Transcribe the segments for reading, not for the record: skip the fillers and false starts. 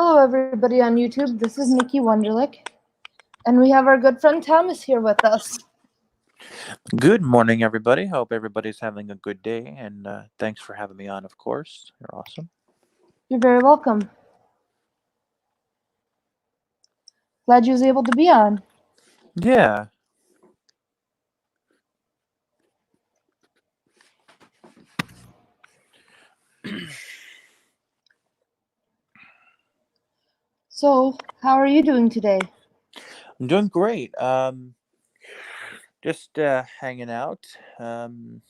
Hello, everybody on YouTube. This is Nikki Wunderlich, and we have our good friend Thomas here with us. Good morning, everybody. Hope everybody's having a good day, and thanks for having me on, of course. You're awesome. You're very welcome. Glad you was able to be on. Yeah. So, how are you doing today? I'm doing great. Just hanging out. Been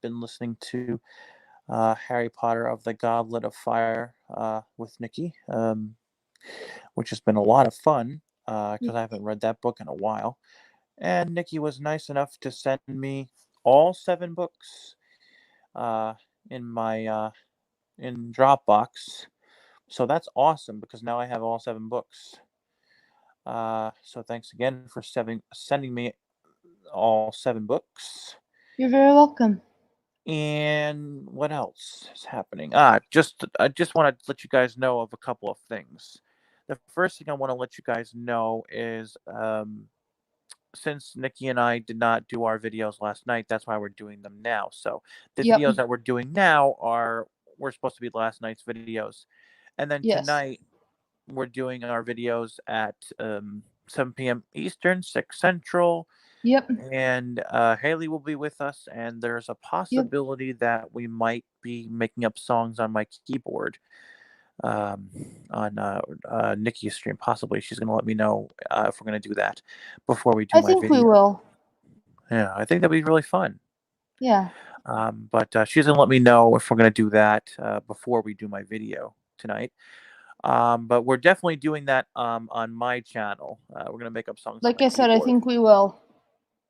listening to Harry Potter of the Goblet of Fire with Nikki, which has been a lot of fun because I haven't read that book in a while. And Nikki was nice enough to send me all 7 books uh, in my in Dropbox. So that's awesome because now I have all 7 books. So thanks again for sending me all 7 books. You're very welcome. And what else is happening? I just want to let you guys know of a couple of things. The first thing I want to let you guys know is since Nikki and I did not do our videos last night, that's why we're doing them now. So the Yep. videos that we're doing now were supposed to be last night's videos, and then Yes. tonight we're doing our videos at 7 p.m. Eastern, 6 Central. Yep. And Haley will be with us, and there's a possibility that we might be making up songs on my keyboard on Nikki's stream. Possibly, she's going to let me know if we're going to do that before we do I my think we video. will. Yeah, I think that'd be really fun. Yeah. But she's going to let me know if we're going to do that before we do my video tonight. But we're definitely doing that on my channel. We're going to make up songs Like on I my said, I keyboard. think we will.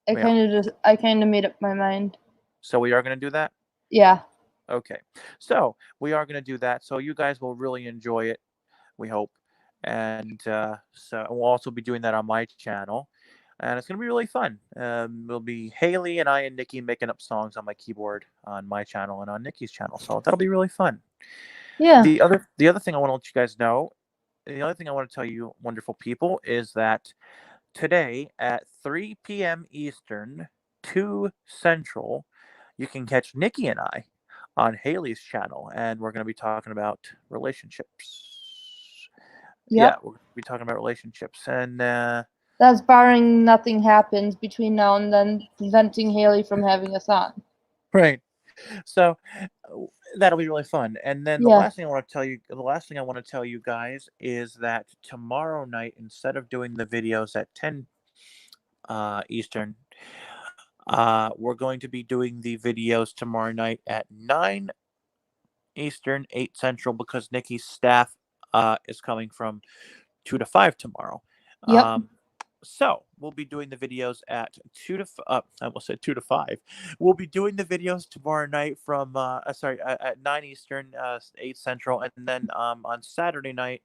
Yeah. I kind of made up my mind. So we are going to do that? Yeah. Okay. So we are going to do that. So you guys will really enjoy it, we hope. And so we'll also be doing that on my channel. And it's going to be really fun. It'll be Haley and I and Nikki making up songs on my keyboard on my channel and on Nikki's channel. So that'll be really fun. Yeah. The other thing I want to let you guys know, the other thing I want to tell you, wonderful people, is that today at 3 p.m. Eastern, 2 Central, you can catch Nikki and I on Haley's channel, and we're going to be talking about relationships. Yeah, Yep. we're going to be talking about relationships, and That's barring nothing happens between now and then, preventing Haley from having us on. right. So that'll be really fun. And then Yeah. the last thing I want to tell you guys is that tomorrow night, instead of doing the videos at 10 Eastern, we're going to be doing the videos tomorrow night at 9 Eastern, 8 Central, because Nikki's staff is coming from 2 to 5 tomorrow. Yep. So we'll be doing the videos at I almost said 2 to 5. We'll be doing the videos tomorrow night from at 9 Eastern, 8 Central, and then on Saturday night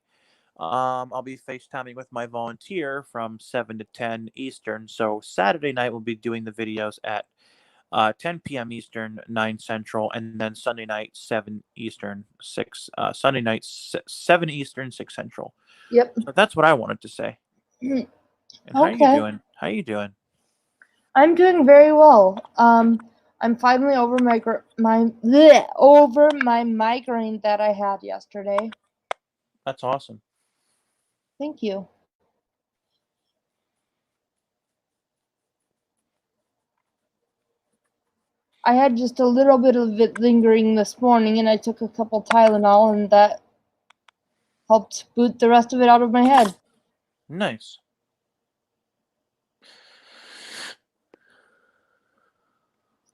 I'll be FaceTiming with my volunteer from 7 to 10 Eastern. So Saturday night we'll be doing the videos at 10 p.m. Eastern, 9 Central, and then Sunday night 7 Eastern, 6 Sunday night 7 Eastern, 6 Central. Yep. So that's what I wanted to say. And how are you Okay. doing? How are you doing? I'm doing very well. I'm finally over over my migraine that I had yesterday. That's awesome. Thank you. I had just a little bit of it lingering this morning, and I took a couple Tylenol, and that helped boot the rest of it out of my head. Nice.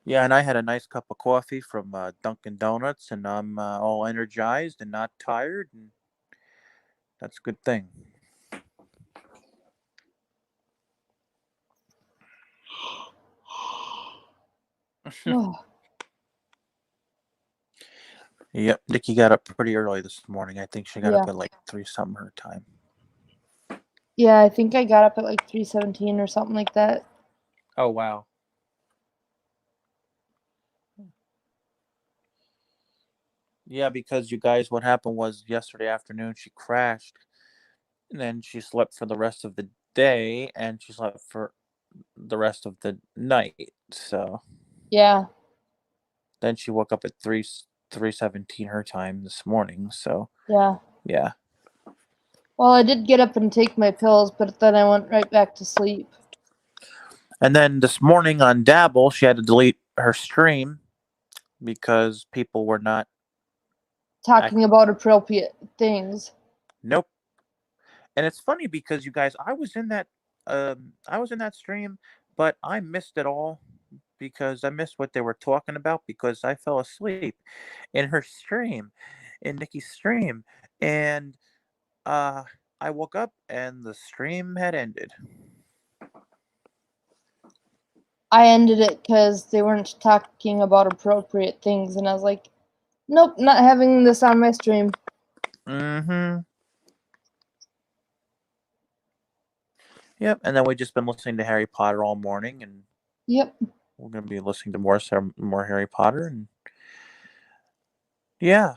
Yeah, and I had a nice cup of coffee from Dunkin' Donuts, and I'm all energized and not tired, and that's a good thing. Yep, Nikki got up pretty early this morning. I think she got up Yeah. at like 3 something her time. Yeah, I think I got up at like 3:17 or something like that. Oh, wow. Yeah, because you guys, what happened was yesterday afternoon she crashed, and then she slept for the rest of the day, and she slept for the rest of the night. So Yeah. then she woke up at 3:17 her time this morning. So Yeah. yeah. Well, I did get up and take my pills, but then I went right back to sleep. And then this morning on Dabble, she had to delete her stream because people were not. Talking about appropriate things. Nope. And it's funny because you guys, I was in that stream, but I missed it all because I missed what they were talking about because I fell asleep in her stream, in Nikki's stream, and uh, I woke up and the stream had ended. I ended it because they weren't talking about appropriate things, and I was like, nope, not having this on my stream. Mm-hmm. Yep. And then we've just been listening to Harry Potter all morning, and Yep. we're gonna be listening to more Harry Potter, and yeah,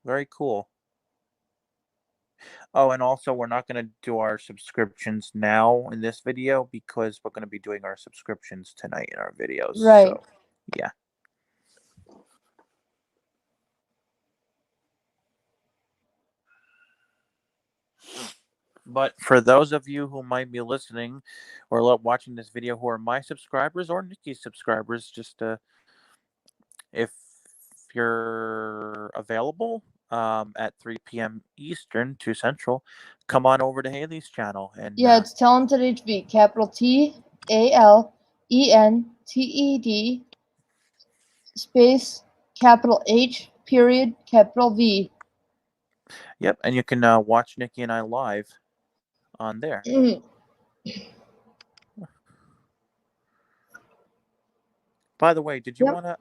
very cool. Oh, and also we're not going to do our subscriptions now in this video because we're going to be doing our subscriptions tonight in our videos. Right. So, yeah. But for those of you who might be listening or watching this video who are my subscribers or Nikki's subscribers, just if you're available at 3 p.m. Eastern, 2 Central, come on over to Haley's channel. And Yeah, it's Talented HV, capital TALENTED, space, capital H, period, capital V. Yep, and you can watch Nikki and I live on there. By the way, did you want to?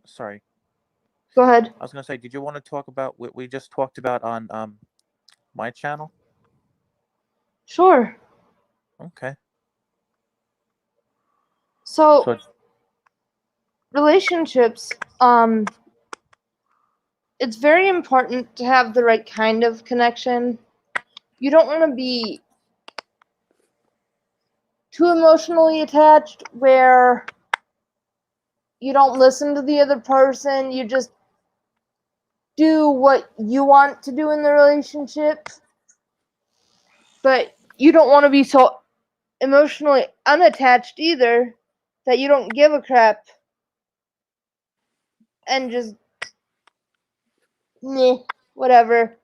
Sorry. Go ahead. I was going to say, did you want to talk about what we just talked about on my channel? Sure. Okay. So relationships, it's very important to have the right kind of connection. You don't want to be too emotionally attached where you don't listen to the other person, you just do what you want to do in the relationship. But you don't want to be so emotionally unattached either that you don't give a crap and just meh, whatever.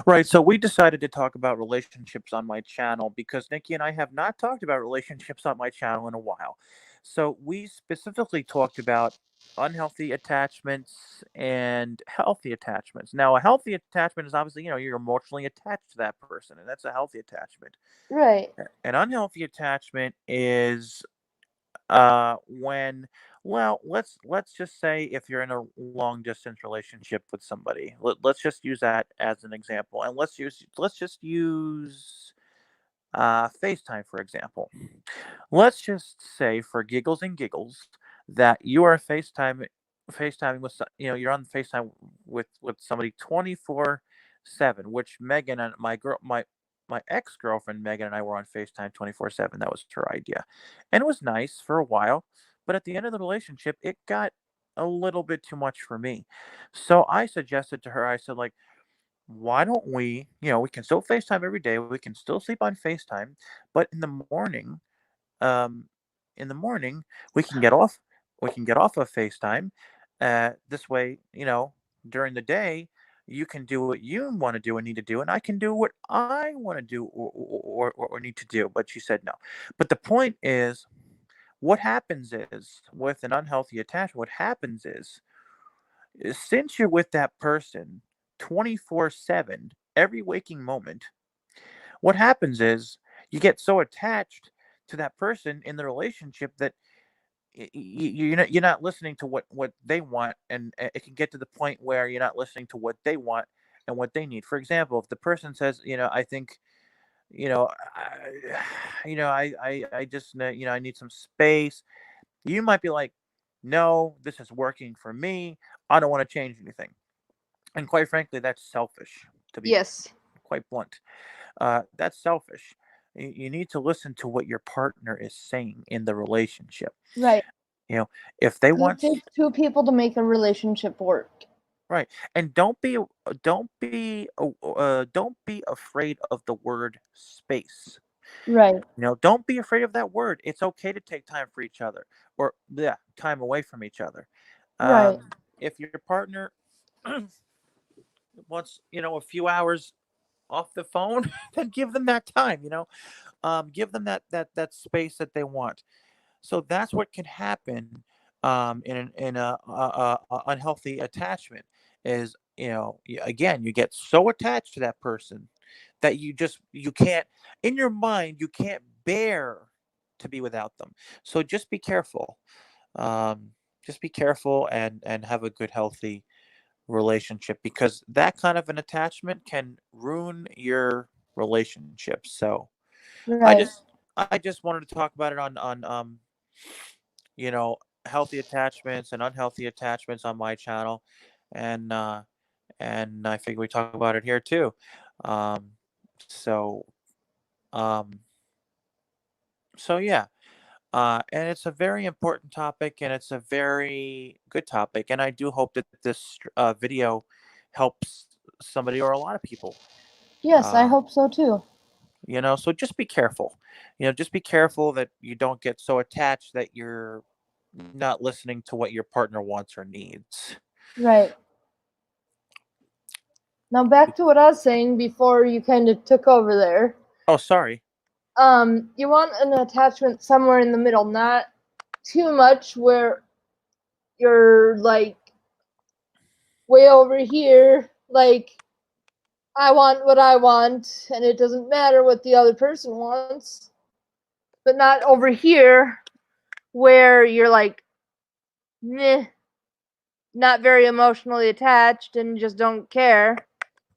Right. So we decided to talk about relationships on my channel because Nikki and I have not talked about relationships on my channel in a while. So we specifically talked about unhealthy attachments and healthy attachments. Now, a healthy attachment is obviously, you're emotionally attached to that person, and that's a healthy attachment. Right. An unhealthy attachment is when, well, let's just say if you're in a long distance relationship with somebody, let's just use that as an example, and let's just use FaceTime for example. Let's just say for giggles and giggles that you are FaceTiming with you're on FaceTime with somebody 24/7, which Megan and my ex-girlfriend Megan and I were on FaceTime 24/7. That was her idea. And it was nice for a while, but at the end of the relationship, it got a little bit too much for me. So I suggested to her, I said, like, why don't we can still FaceTime every day, we can still sleep on FaceTime, but um, in the morning we can get off of FaceTime. This way, during the day, you can do what you want to do and need to do, and I can do what I want to do or need to do. But she said no. But the point is, what happens is with an unhealthy attachment, what happens is since you're with that person 24/7, every waking moment, what happens is you get so attached to that person in the relationship that you're not listening to what they want, and it can get to the point where you're not listening to what they want and what they need. For example, if the person says, I think, I just I need some space, you might be like, no, this is working for me. I don't want to change anything. And quite frankly, that's selfish, to be Yes. quite blunt. That's selfish. You need to listen to what your partner is saying in the relationship. Right. You know, if they 'Cause it want, takes two people to make a relationship work. right, and don't be afraid of the word space. Right. Don't be afraid of that word. It's okay to take time for each other, or yeah, time away from each other. Right. If your partner wants, a few hours off the phone, then give them that time. Give them that space that they want. So that's what can happen in a unhealthy attachment. Is again, you get so attached to that person that you can't, in your mind, you can't bear to be without them. So just be careful. Um, just be careful and have a good healthy relationship, because that kind of an attachment can ruin your relationship. So I Right. just I just wanted to talk about it on you know healthy attachments and unhealthy attachments on my channel, and I figure we talk about it here too. Um, so um, so yeah, and it's a very important topic, and it's a very good topic, and I do hope that this video helps somebody or a lot of people. Yes, I Uh, hope so too. so just be careful. Just be careful that you don't get so attached that you're not listening to what your partner wants or needs. Right. Now back to what I was saying before you kind of took over there. Oh, sorry. You want an attachment somewhere in the middle, not too much where you're like way over here, like I want what I want and it doesn't matter what the other person wants, but not over here where you're like meh, not very emotionally attached and just don't care.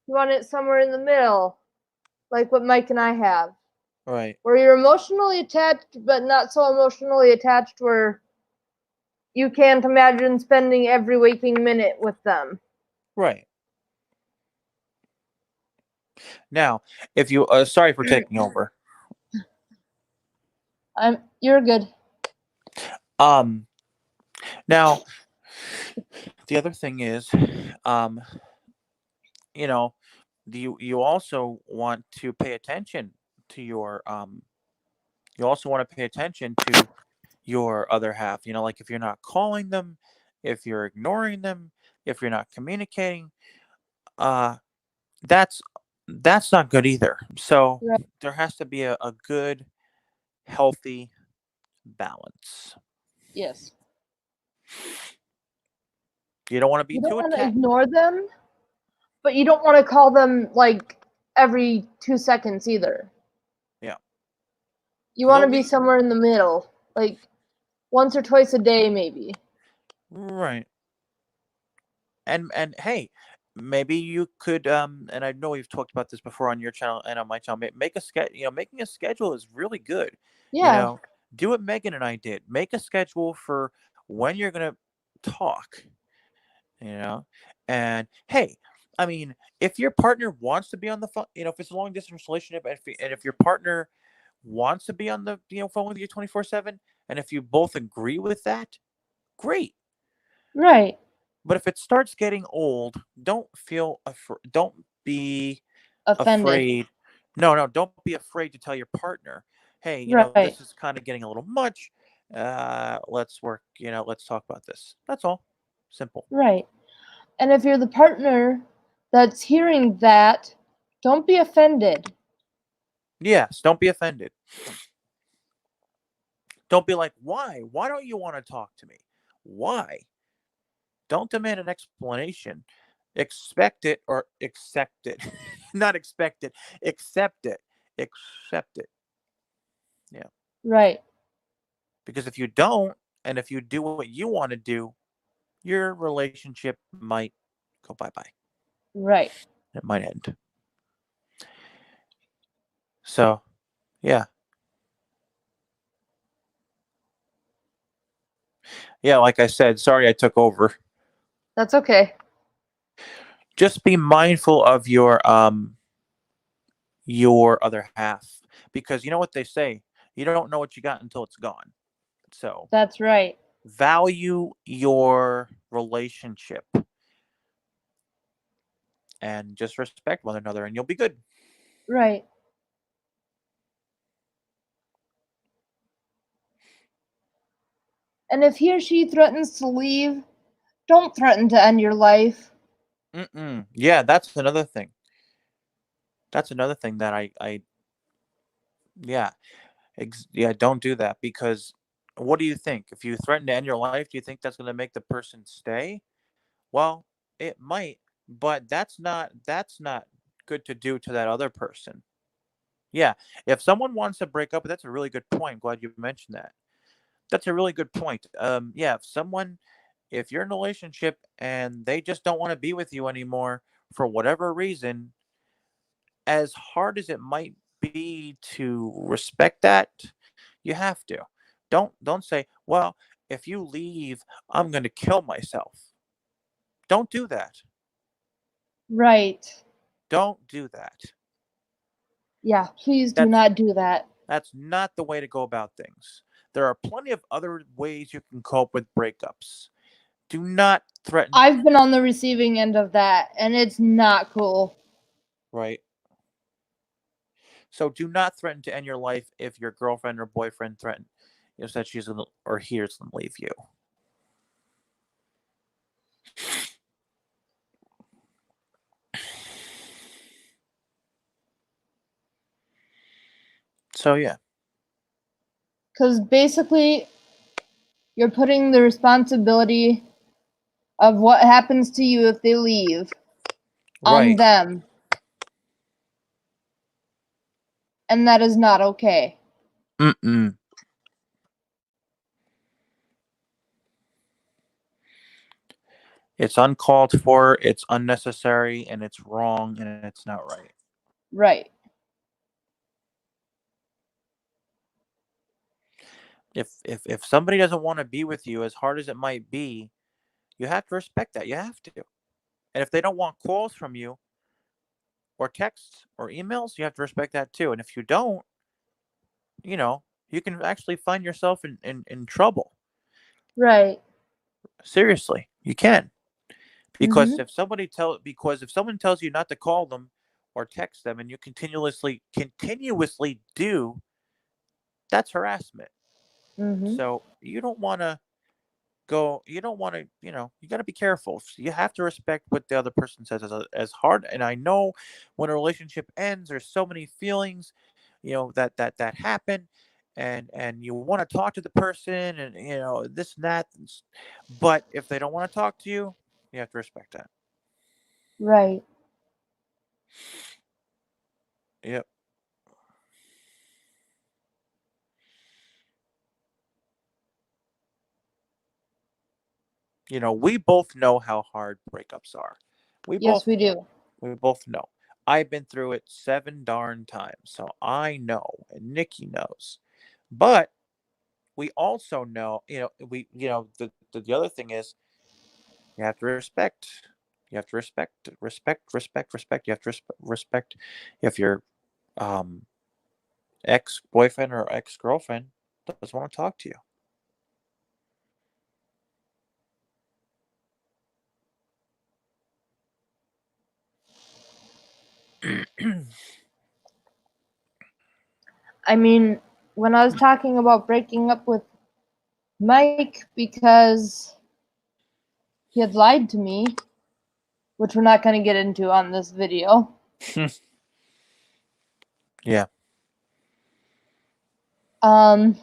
You want it somewhere in the middle, like what Mike and I have, Right. where you're emotionally attached, but not so emotionally attached where you can't imagine spending every waking minute with them. Right. Now, if you sorry for taking over. You're good. Um Now, the other thing is, um, you know, you also want to pay attention to you also want to pay attention to your other half. Like if you're not calling them, if you're ignoring them, if you're not communicating, uh, that's that's not good either. So Right. there has to be a good, healthy balance. Yes. You don't want to be You don't too want to attached. ignore them, but you don't want to call them like every 2 seconds either. Yeah, You because want to be somewhere in the middle, like once or twice a day, maybe. right. And hey, maybe you could and I know we've talked about this before on your channel and on my channel. Make a schedule. Making a schedule is really good. you Yeah. know do what Megan and I did. Make a schedule for when you're gonna talk. you know and hey, I mean, if your partner wants to be on the phone, if it's a long distance relationship, and if your partner wants to be on the phone with you 24/7, and if you both agree with that, great. Right. But if it starts getting old, don't be Offended. afraid. No, no, don't be afraid to tell your partner, "Hey, Right. this is kind of getting a little much. Let's work, let's talk about this." That's all. Simple. Right. And if you're the partner that's hearing that, don't be offended. Yes, don't be offended. Don't be like, "Why? Why don't you want to talk to me? Why?" Don't demand an explanation. Expect it or accept it. Not expect it. Accept it. Accept it. Yeah. Right. Because if you don't, and if you do what you want to do, your relationship might go bye bye. Right. It might end. So, yeah. Yeah, like I said, sorry I took over. That's okay. Just be mindful of your other half, because you know what they say, you don't know what you got until it's gone. So That's right. value your relationship and just respect one another and you'll be good. Right. And if he or she threatens to leave, don't threaten to end your life. Yeah, that's another thing. That's another thing that I yeah, yeah, don't do that, because what do you think? If you threaten to end your life, do you think that's going to make the person stay? Well, it might, but that's not good to do to that other person. Yeah, if someone wants to break up, that's a really good point. Glad you mentioned that. That's a really good point. Yeah, if you're in a relationship and they just don't want to be with you anymore for whatever reason, as hard as it might be to respect that, you have to. Don't say, "Well, if you leave, I'm going to kill myself." Don't do that. Right. Don't do that. Yeah, please do That's not do that. that's not the way to go about things. There are plenty of other ways you can cope with breakups. Do not threaten, I've been on the receiving end of that, and it's not cool. right? So do not threaten to end your life if your girlfriend or boyfriend said she's gonna or he's gonna leave you. So yeah, Because basically, you're putting the responsibility of what happens to you if they leave on right. them. And that is not okay. Mm-mm. It's uncalled for, it's unnecessary, and it's wrong, and it's not right. Right. If somebody doesn't want to be with you, as hard as it might be, you have to respect that. You have to. And if they don't want calls from you or texts or emails, you have to respect that too. And if you don't, you know, you can actually find yourself in trouble. Right. Seriously, you can. Mm-hmm. Because if someone tells you not to call them or text them and you continuously do, that's harassment. Mm-hmm. So you don't want to, you got to be careful. You have to respect what the other person says, as hard. And I know when a relationship ends, there's so many feelings, that happen, and you want to talk to the person, and this and that. But if they don't want to talk to you, you have to respect that. Right. Yep. We both know how hard breakups are. We Yes, both we know. do. We both know. I've been through it 7 darn times, so I know, and Nikki knows. But we also know, the other thing is you have to respect. You have to respect. You have to respect if your um, ex boyfriend or ex girlfriend doesn't want to talk to you. I mean, when I was talking about breaking up with Mike because he had lied to me, which we're not going to get into on this video. Yeah. Um,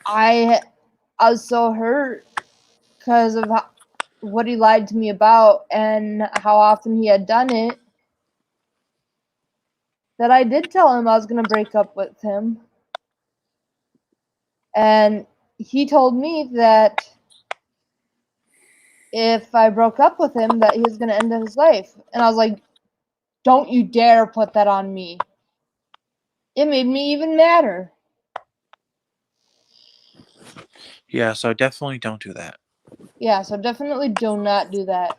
I was so hurt because of what he lied to me about and how often he had done it that I did tell him I was going to break up with him. And he told me that if I broke up with him, that he was going to end his life. And I was like, Don't you dare put that on me. It made me even madder. Yeah, so definitely don't do that. Yeah, so definitely do not do that.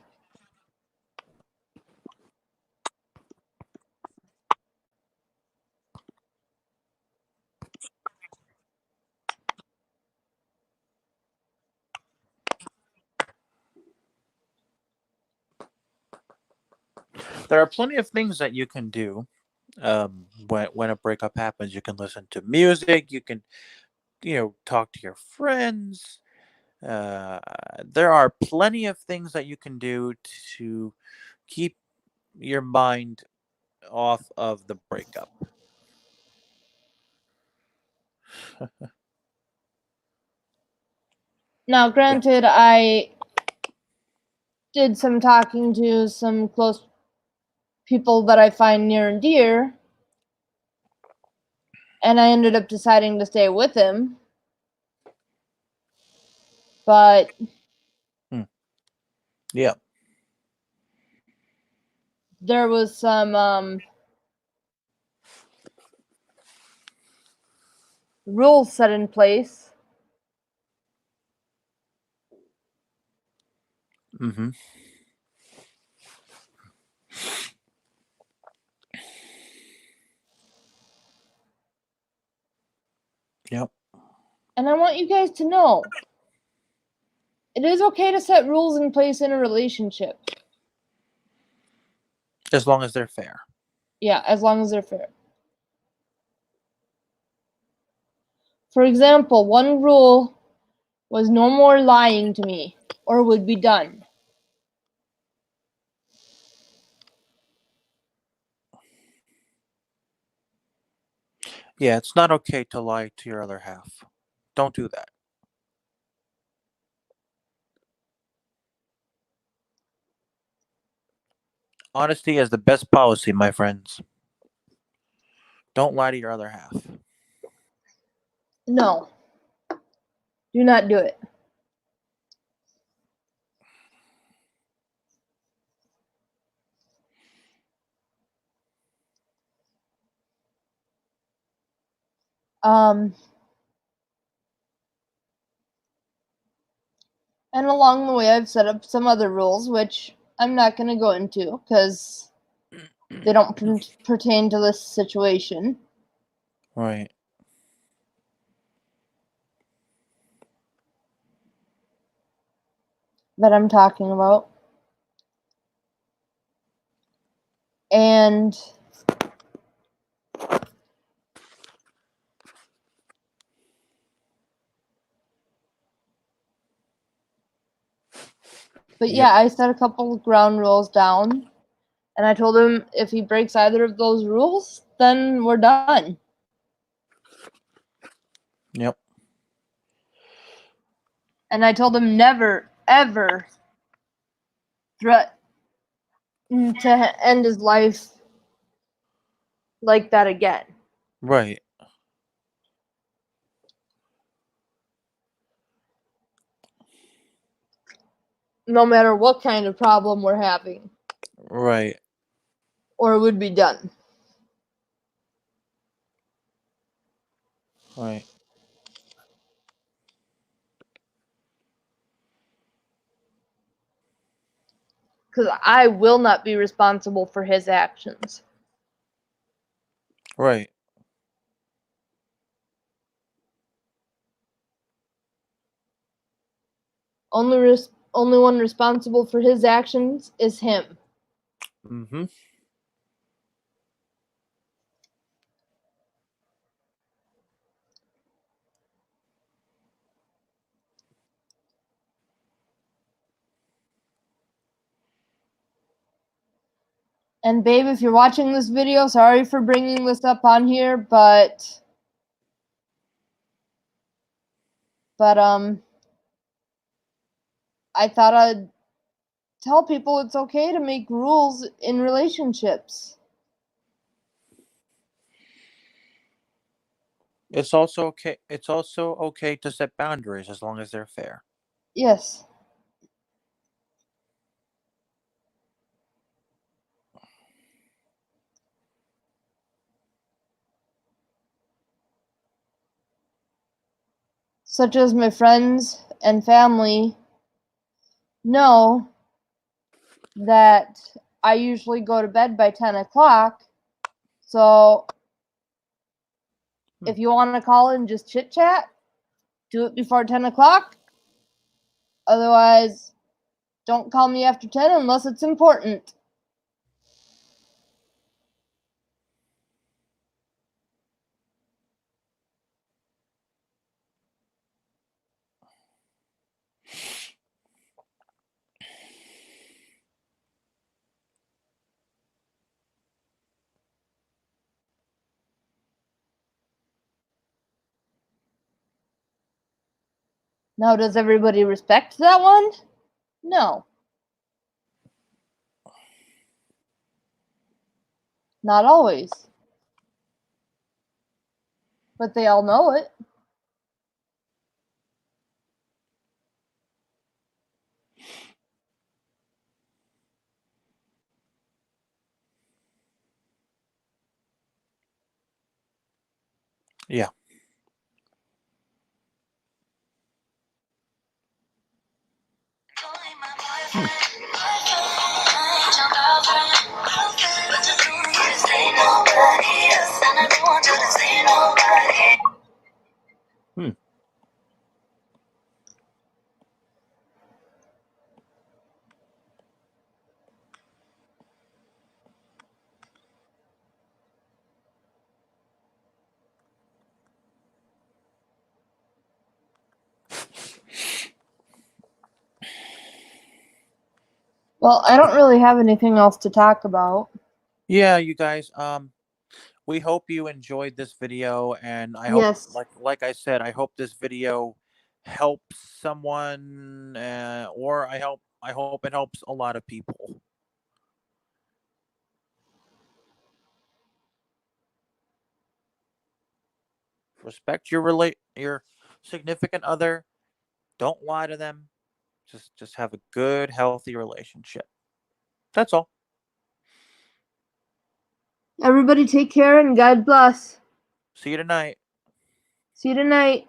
There are plenty of things that you can do when a breakup happens. You can listen to music. You can talk to your friends. There are plenty of things that you can do to keep your mind off of the breakup. Now, granted, I did some talking to some close people that I find near and dear, and I ended up deciding to stay with him. But Yeah. there was some rules set in place. Mm-hmm. Yep. And I want you guys to know it is okay to set rules in place in a relationship. As long as they're fair. Yeah, as long as they're fair. For example, one rule was no more lying to me or would be done. Yeah, it's not okay to lie to your other half. Don't do that. Honesty is the best policy, my friends. Don't lie to your other half. No. Do not do it. And along the way, I've set up some other rules, which I'm not going to go into because they don't pertain to this situation. Right. That I'm talking about. And but Yep. yeah, I set a couple ground rules down, and I told him if he breaks either of those rules, then we're done. Yep. And I told him never, ever threaten to end his life like that again. Right. No matter what kind of problem we're having, Right. or it would be done. Right. Because I will not be responsible for his actions. Right. Only one responsible for his actions is him. Mm-hmm. And babe, if you're watching this video, sorry for bringing this up on here, but I thought I'd tell people it's okay to make rules in relationships. It's also okay. It's also okay to set boundaries as long as they're fair. Yes. such as my friends and family, know that I usually go to bed by 10 o'clock. So if you want to call and just chit chat, do it before 10 o'clock. Otherwise, don't call me after 10 unless it's important. Now, does everybody respect that one? No. Not always. But they all know it. Yeah. Well, I don't really have anything else to talk about. Yeah, you guys. We hope you enjoyed this video, and I hope, Yes. like I said, I hope this video helps someone, or I hope it helps a lot of people. Respect your significant other. Don't lie to them. Just have a good, healthy relationship. That's all. Everybody take care and God bless. See you tonight. See you tonight.